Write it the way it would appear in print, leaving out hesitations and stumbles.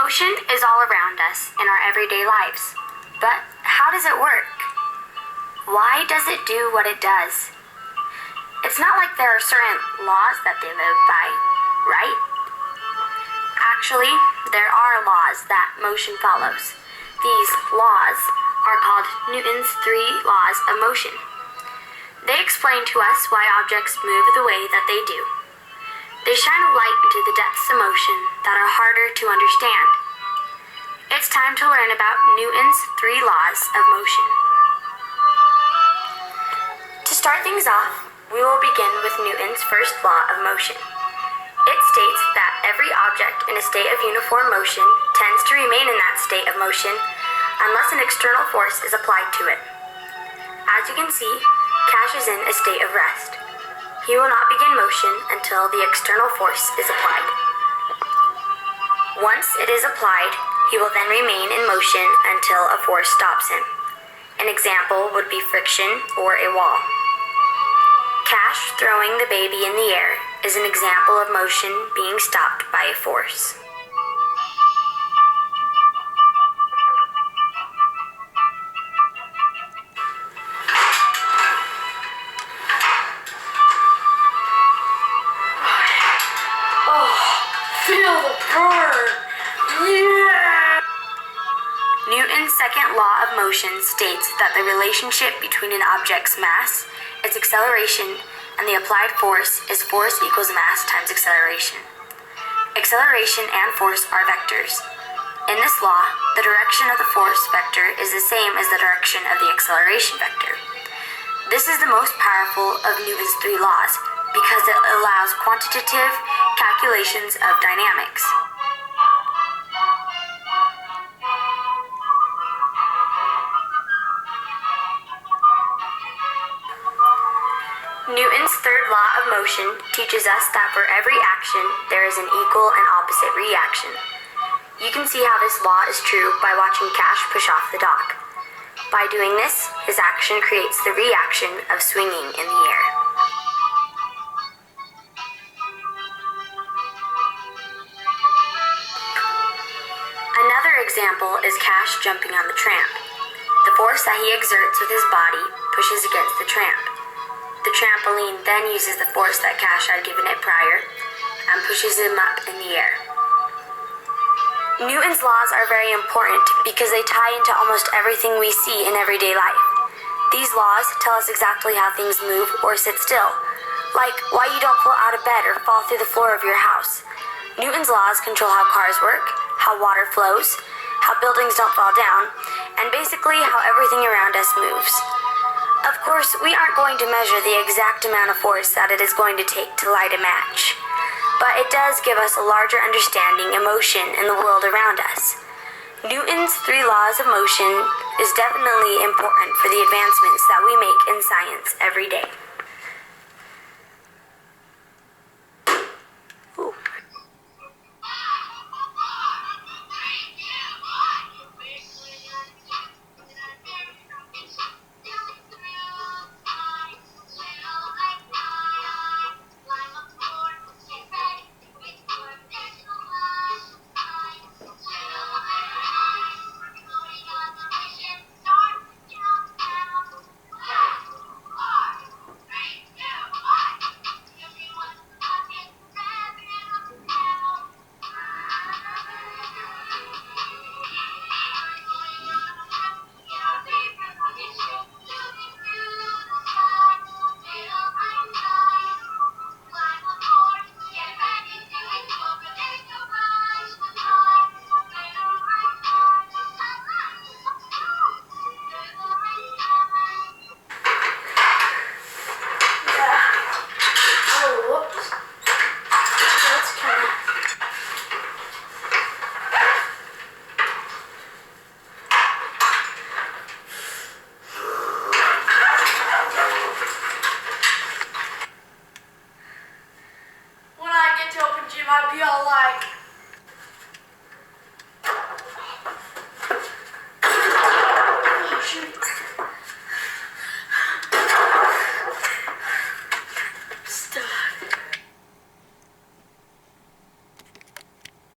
Motion is all around us in our everyday lives. But how does it work? Why does it do what it does? It's not like there are certain laws that they live by, right? Actually, there are laws that motion follows. These laws are called Newton's three laws of motion. They explain to us why objects move the way that they do. They shine a light into the depths of motion that are harder to understand. It's time to learn about Newton's three laws of motion. To start things off, we will begin with Newton's first law of motion. It states that every object in a state of uniform motion tends to remain in that state of motion unless an external force is applied to it. As you can see, Cash is in a state of rest. He will not begin motion until the external force is applied. Once it is applied, he will then remain in motion until a force stops him. An example would be friction or a wall. Cash throwing the baby in the air is an example of motion being stopped by a force. Feel the burn! Yeah! Newton's second law of motion states that the relationship between an object's mass, its acceleration, and the applied force is force equals mass times acceleration. Acceleration and force are vectors. In this law, the direction of the force vector is the same as the direction of the acceleration vector. This is the most powerful of Newton's three laws because it allows quantitative calculations of dynamics. Newton's third law of motion teaches us that for every action, there is an equal and opposite reaction. You can see how this law is true by watching Cash push off the dock. By doing this, his action creates the reaction of swinging in the air. Another example is Cash jumping on the tramp. The force that he exerts with his body pushes against the tramp. The trampoline then uses the force that Cash had given it prior and pushes him up in the air. Newton's laws are very important because they tie into almost everything we see in everyday life. These laws tell us exactly how things move or sit still, like why you don't fall out of bed or fall through the floor of your house. Newton's laws control how cars work, how water flows, how buildings don't fall down, and basically how everything around us moves. Of course, we aren't going to measure the exact amount of force that it is going to take to light a match, but it does give us a larger understanding of motion in the world around us. Newton's three laws of motion is definitely important for the advancements that we make in science every day.